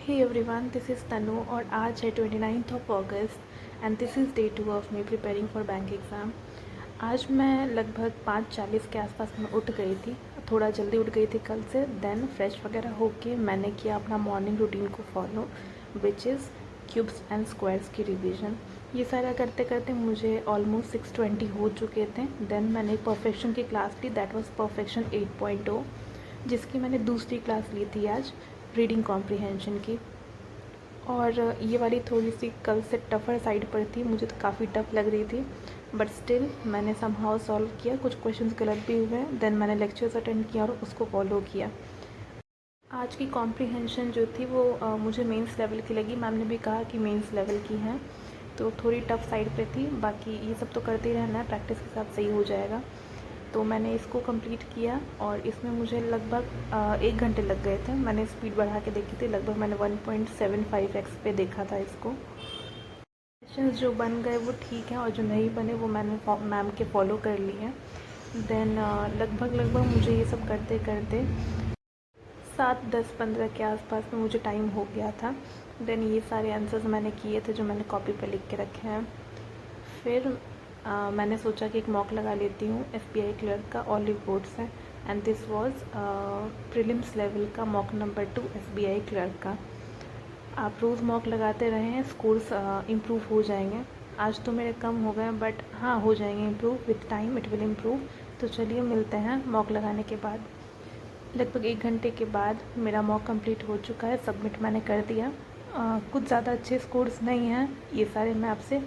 Hey everyone, this is तनु और आज है 29th of August and this is day 2 of me preparing for bank exam. आज मैं लगभग 5:40 के आसपास में उठ गई थी। थोड़ा जल्दी उठ गई थी कल से। देन फ्रेश वगैरह होके मैंने किया अपना मॉर्निंग रूटीन को follow, which is cubes and squares की रिवीजन। ये सारा करते करते मुझे ऑलमोस्ट 6:20 हो चुके थे। देन मैंने परफेक्शन की क्लास ली, दैट वाज परफेक्शन 8.0, जिसकी मैंने दूसरी क्लास ली थी आज, रीडिंग कॉम्प्रिहेंशन की। और ये वाली थोड़ी सी कल से टफ़र साइड पर थी, मुझे तो काफ़ी टफ़ लग रही थी, बट स्टिल मैंने समहाउ सॉल्व किया। कुछ क्वेश्चंस गलत भी हुए, देन मैंने लेक्चर्स अटेंड किया और उसको फॉलो किया। आज की कॉम्प्रिहेंशन जो थी वो मुझे मेंस लेवल की लगी। मैम ने भी कहा कि मेंस लेवल की है, तो थोड़ी टफ़ साइड पे थी। बाकी ये सब तो करते ही रहना है, प्रैक्टिस के साथ सही हो जाएगा। तो मैंने इसको कंप्लीट किया और इसमें मुझे लगभग 1 घंटे लग गए थे। मैंने स्पीड बढ़ा के देखी थी, लगभग मैंने 1.75x पे देखा था इसको। क्वेश्चंस जो बन गए वो ठीक हैं और जो नहीं बने वो मैंने मैम के फॉलो कर लिए हैं। देन लगभग मुझे ये सब करते करते 7:10-15 के आसपास में मुझे टाइम हो गया था। देन ये सारे आंसर्स मैंने किए थे जो मैंने कॉपी पे लिख के रखे हैं। फिर मैंने सोचा कि एक मॉक लगा लेती हूँ एसबीआई क्लर्क का, ऑलिव बोर्ड से, and this was prelims level का मॉक नंबर 2 एसबीआई क्लर्क का। आप रोज़ मॉक लगाते रहें, स्कोर्स इम्प्रूव हो जाएंगे। आज तो मेरे कम हो गए, बट हाँ, हो जाएंगे improve, with time it will improve. तो चलिए मिलते हैं मॉक लगाने के बाद। लगभग 1 घंटे के बाद मेरा मॉक कंप्लीट हो चुका है, सबमिट मैंने कर दिया। कुछ ज़्यादा अच्छे स्कोर्स नहीं हैं, ये सारे मैं आपसे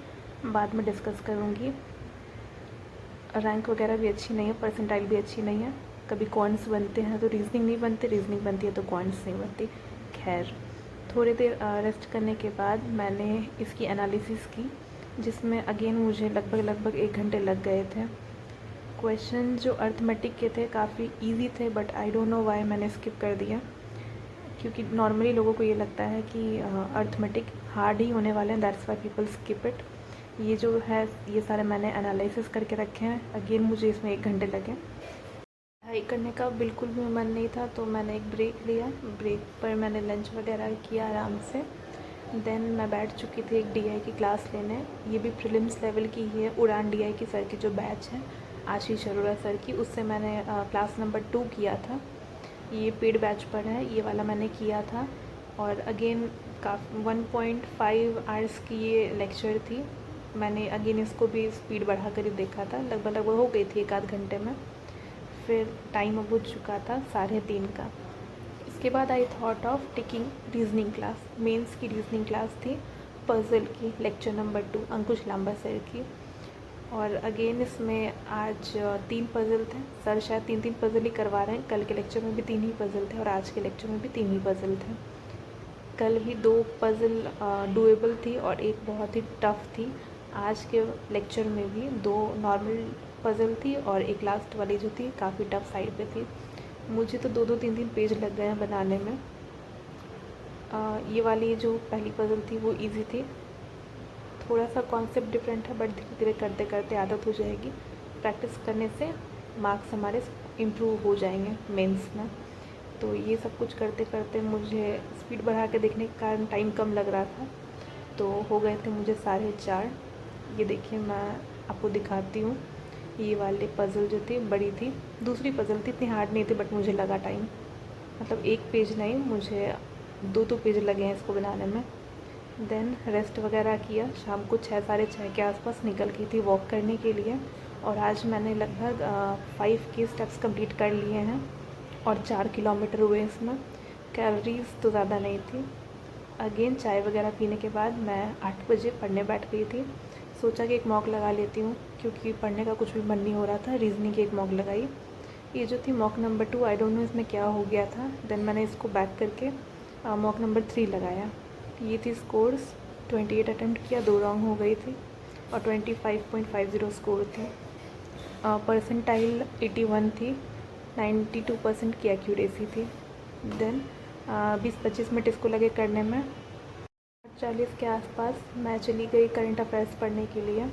बाद में डिस्कस करूँगी। रैंक वगैरह भी अच्छी नहीं है, परसेंटाइल भी अच्छी नहीं है। कभी कॉइन्स बनते हैं तो रीजनिंग नहीं बनते, रीजनिंग बनती है तो कॉइन्स नहीं बनती। खैर, थोड़ी देर रेस्ट करने के बाद मैंने इसकी एनालिसिस की, जिसमें अगेन मुझे लगभग 1 घंटे लग गए थे। क्वेश्चन जो अर्थमेटिक के थे काफ़ी इजी थे, but I don't know why मैंने स्किप कर दिया, क्योंकि नॉर्मली लोगों को ये लगता है कि अर्थमेटिक हार्ड ही होने वाले हैं, that's why people skip it. ये जो है ये सारे मैंने एनालिसिस करके रखे हैं। अगेन मुझे इसमें 1 घंटे लगे। पढ़ाई करने का बिल्कुल भी मन नहीं था, तो मैंने एक ब्रेक लिया। ब्रेक पर मैंने लंच वगैरह किया आराम से। देन मैं बैठ चुकी थी एक डीआई की क्लास लेने। ये भी प्रीलिम्स लेवल की ही है, उड़ान डीआई की सर की जो बैच है, आशीष अरोड़ा सर की, उससे मैंने क्लास नंबर 2 किया था। ये पेड बैच पर है, ये वाला मैंने किया था। और अगेन का 1.5 आवर्स की ये लेक्चर थी। मैंने अगेन इसको भी स्पीड बढ़ा कर ही देखा था, लगभग हो गई थी 1 आध घंटे में। फिर टाइम अब हो चुका था 3:30 का। इसके बाद I thought of taking reasoning class. Mains की रीजनिंग क्लास थी, पजल की, lecture number 2 Ankush Lamba sir की। और अगेन इसमें आज 3 पज़ल थे। सर शायद 3-3 पज़ल ही करवा रहे हैं। कल के लेक्चर में भी 3 ही पज़ल थे और आज के लेक्चर में भी 3 ही पज़ल थे। कल ही 2 पज़ल डुएबल थी और एक बहुत ही टफ़ थी। आज के लेक्चर में भी 2 नॉर्मल पज़ल थी और एक लास्ट वाली जो थी काफ़ी टफ़ साइड पे थी। मुझे तो 2-2 3-3 पेज लग गए हैं बनाने में। ये वाली जो पहली पज़ल थी वो ईजी थी। थोड़ा सा कॉन्सेप्ट डिफरेंट है, बट धीरे धीरे करते करते आदत हो जाएगी। प्रैक्टिस करने से मार्क्स हमारे इम्प्रूव हो जाएंगे मेंस में। तो ये सब कुछ करते करते मुझे स्पीड बढ़ा के देखने के कारण टाइम कम लग रहा था, तो हो गए थे मुझे 4:30। ये देखिए मैं आपको दिखाती हूँ। ये वाली पज़ल जो थी बड़ी थी, दूसरी पज़ल थी, इतनी हार्ड नहीं थी, बट मुझे लगा टाइम, मतलब 1 पेज नहीं, मुझे 2-2 पेज लगे हैं इसको बनाने में। देन रेस्ट वगैरह किया। शाम को 6-6:30 के आसपास निकल गई थी वॉक करने के लिए। और आज मैंने लगभग 5 के स्टेप्स कंप्लीट कर लिए हैं और 4 किलोमीटर हुए इसमें। कैलोरीज तो ज़्यादा नहीं थी। अगेन चाय वगैरह पीने के बाद मैं 8 बजे पढ़ने बैठ गई थी। सोचा कि एक मॉक लगा लेती हूँ, क्योंकि पढ़ने का कुछ भी मन नहीं हो रहा था। रीजनिंग की एक मॉक लगाई। ये जो थी mock number 2, I don't know इसमें क्या हो गया था। देन मैंने इसको बैक करके मॉक नंबर 3 लगाया। ये थी स्कोर्स। 28 अटेम्प्ट किया, 2 रॉन्ग हो गई थी और 25.50 स्कोर थी। परसेंटाइल 81 थी, 92% की एक्यूरेसी थी। देन 20-25 मिनट इसको लगे करने में। 40 के आसपास मैं चली गई करंट अफेयर्स पढ़ने के लिए।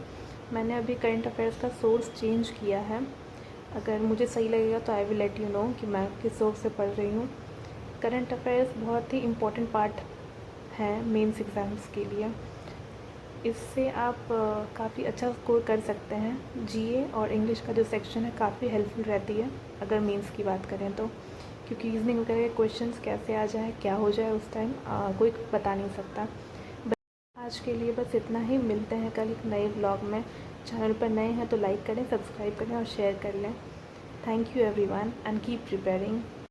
मैंने अभी करंट अफेयर्स का सोर्स चेंज किया है। अगर मुझे सही लगेगा तो I will let you know कि मैं किस सोर्स से पढ़ रही हूँ। करंट अफेयर्स बहुत ही इम्पोर्टेंट पार्ट हैं मेंस एग्ज़ाम्स के लिए। इससे आप काफ़ी अच्छा स्कोर कर सकते हैं। जीए और इंग्लिश का जो सेक्शन है काफ़ी हेल्पफुल रहती है अगर मेंस की बात करें तो, क्योंकि रीजनिंग वगैरह के क्वेश्चंस कैसे आ जाए, क्या हो जाए उस टाइम कोई बता नहीं सकता। आज के लिए बस इतना ही। मिलते हैं कल एक नए व्लॉग में। चैनल पर नए हैं तो लाइक करें, सब्सक्राइब करें और शेयर कर लें। Thank you everyone and keep preparing.